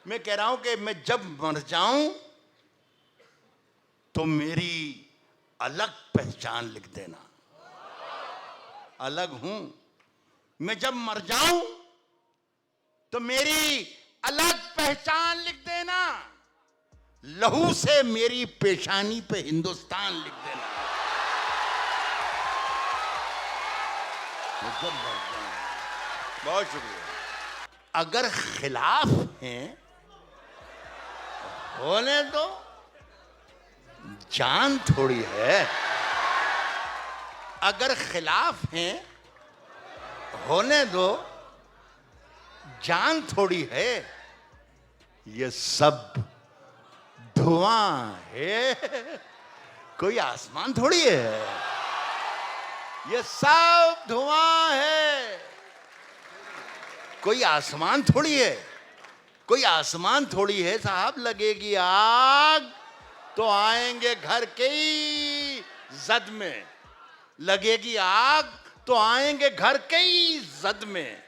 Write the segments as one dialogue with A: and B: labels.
A: मैं कह रहा हूं कि मैं जब मर जाऊं तो मेरी अलग पहचान लिख देना। अलग हूं मैं, जब मर जाऊं तो मेरी अलग पहचान लिख देना। लहू से मेरी पेशानी पे हिंदुस्तान लिख देना। मैं जब मर जाऊं। बहुत शुक्रिया। अगर खिलाफ हैं बोले तो जान थोड़ी है। अगर खिलाफ हैं होने दो, जान थोड़ी है। ये सब धुआं है, कोई आसमान थोड़ी है। ये सब धुआं है, कोई आसमान थोड़ी है। कोई आसमान थोड़ी है साहब। लगेगी आग तो आएंगे घर के ही जद में। लगेगी आग तो आएंगे घर के ही जद में।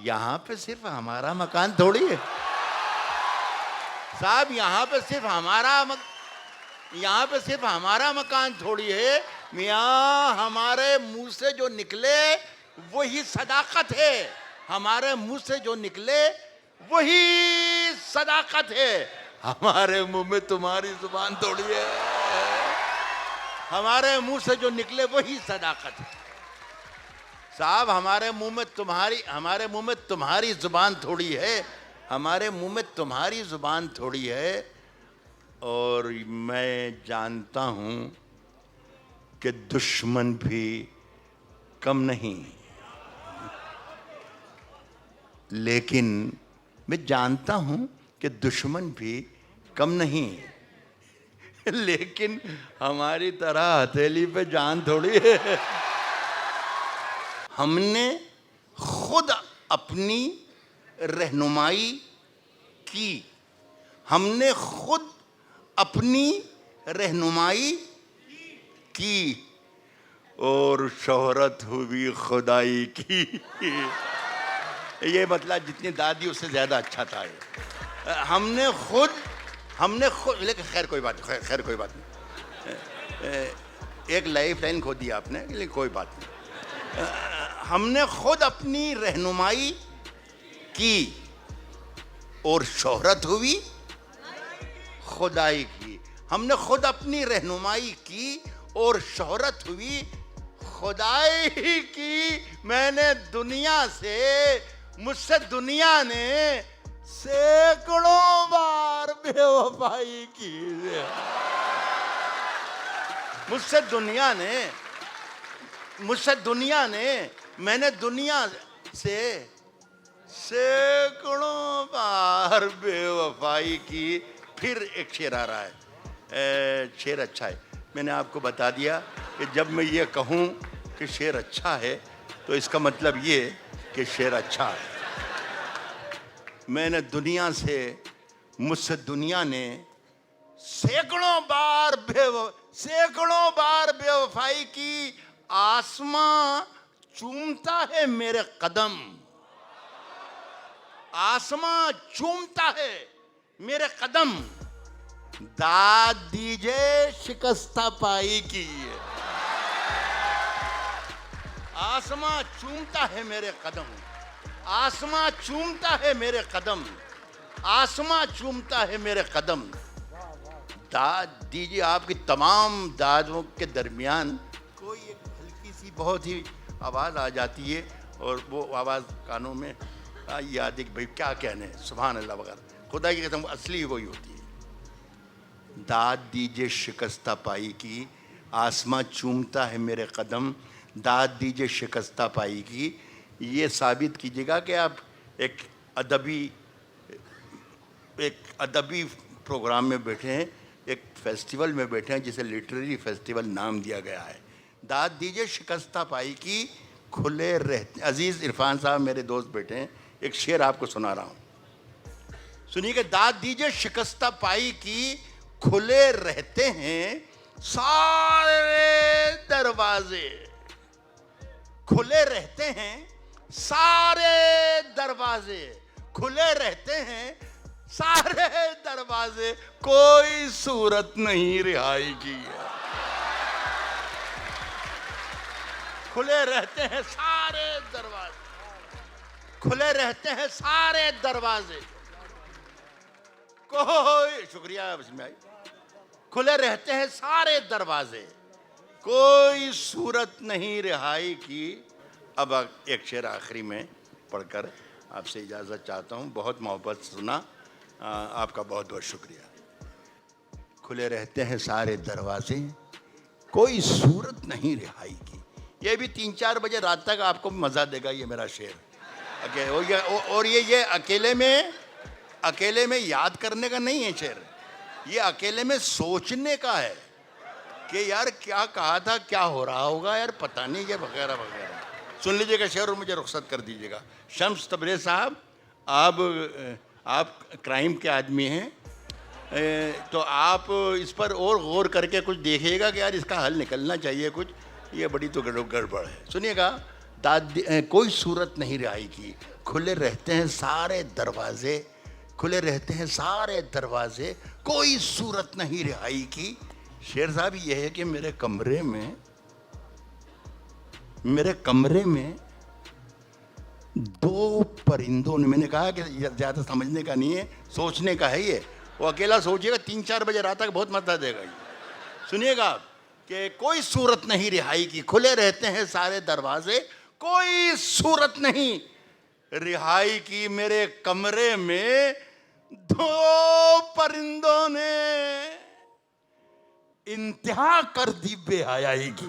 A: यहां पे सिर्फ हमारा मकान थोड़ी है साहब। यहां पे सिर्फ हमारा मकान थोड़ी है। मियां हमारे मुंह से जो निकले वही सदाकत है। हमारे मुंह से जो निकले वही सदाकत है। हमारे मुंह में तुम्हारी जुबान थोड़ी है। हमारे मुंह से जो निकले वही सदाकत है साहब। हमारे मुंह में तुम्हारी जुबान थोड़ी है। हमारे मुंह में तुम्हारी जुबान थोड़ी है। और मैं जानता हूं कि दुश्मन भी कम नहीं। लेकिन मैं जानता हूं कि दुश्मन भी कम नहीं। लेकिन हमारी तरह हथेली पे जान थोड़ी है। हमने खुद अपनी रहनुमाई की। हमने खुद अपनी रहनुमाई की और शोहरत हुई खुदाई की। ये मतलब जितनी दादी उससे ज़्यादा अच्छा था ये। हमने खुद लेकिन खैर कोई बात नहीं। एक लाइफ लाइन खो दी आपने, लेकिन कोई बात नहीं। हमने खुद अपनी रहनुमाई की और शोहरत हुई खुदाई की। हमने खुद अपनी रहनुमाई की और शोहरत हुई खुदाई की। मैंने मुझसे दुनिया ने सैकड़ों बार बेवफाई की। मुझसे दुनिया ने मैंने दुनिया से सैकड़ों बार बेवफाई की। फिर एक शेर आ रहा है। शेर अच्छा है। मैंने आपको बता दिया कि जब मैं ये कहूँ कि शेर अच्छा है तो इसका मतलब ये कि शेर अच्छा है। मुझसे दुनिया ने सैकड़ों बार बेवफाई की। आसमां चूमता है मेरे कदम। आसमां चूमता है मेरे कदम। दाद दीजिए शिकस्ता पाई की। आसमां चूमता है मेरे कदम। आसमां चूमता है मेरे कदम। आसमां चूमता है मेरे कदम। दाद दीजिए। आपकी तमाम दादों के दरमियान कोई एक हल्की सी बहुत ही आवाज़ आ जाती है और वो आवाज़ कानों में याद एक भाई क्या कहने, सुभान अल्लाह वगैरह। खुदा की कसम असली वही होती है। दाद दीजिए शिकस्ता पाई की। आसमां चूमता है मेरे कदम। दाद दीजिए शिकस्ता पाई की। ये साबित कीजिएगा कि आप एक अदबी प्रोग्राम में बैठे हैं, एक फेस्टिवल में बैठे हैं जिसे लिटरेरी फेस्टिवल नाम दिया गया है। दाद दीजिए शिकस्ता पाई की खुले रहते। अजीज़ इरफान साहब मेरे दोस्त बैठे हैं, एक शेर आपको सुना रहा हूँ, सुनिए कि दाद दीजिए शिकस्ता पाई की खुले रहते हैं सारे दरवाजे। खुले रहते हैं सारे दरवाजे। खुले रहते हैं सारे दरवाजे, कोई सूरत नहीं रिहाई की। खुले रहते हैं सारे दरवाजे, खुले रहते हैं सारे दरवाजे, कोई, शुक्रिया बसमीम भाई, खुले रहते हैं सारे दरवाजे, कोई सूरत नहीं रिहाई की। अब एक शेर आखिरी में पढ़कर आपसे इजाज़त चाहता हूँ। बहुत मोहब्बत सुना, आपका बहुत बहुत शुक्रिया। खुले रहते हैं सारे दरवाजे, कोई सूरत नहीं रिहाई की। ये भी 3-4 बजे रात तक आपको मज़ा देगा ये मेरा शेर। और ये अकेले में याद करने का नहीं है शेर, ये अकेले में सोचने का है कि यार क्या कहा था, क्या हो रहा होगा यार, पता नहीं, ये वगैरह वगैरह। सुन लीजिएगा शेर और मुझे रुख्सत कर दीजिएगा। शम्स तबरेज़ साहब, आप क्राइम के आदमी हैं, तो आप इस पर और गौर करके कुछ देखिएगा कि यार इसका हल निकलना चाहिए कुछ, ये बड़ी तो गड़बड़ है। सुनिएगा, कोई सूरत नहीं रिहाई की, खुले रहते हैं सारे दरवाजे, खुले रहते हैं सारे दरवाजे, कोई सूरत नहीं रिहाई की। शेर साहब ये है कि मेरे कमरे में 2 परिंदों ने, मैंने कहा कि ज़्यादा समझने का नहीं है, सोचने का है ये, वो अकेला सोचिएगा 3-4 बजे रात तक बहुत मजा देगा ये। सुनिएगा कि कोई सूरत नहीं रिहाई की, खुले रहते हैं सारे दरवाजे, कोई सूरत नहीं रिहाई की। मेरे कमरे में 2 परिंदों ने इंतहा कर दी बेहयाई की।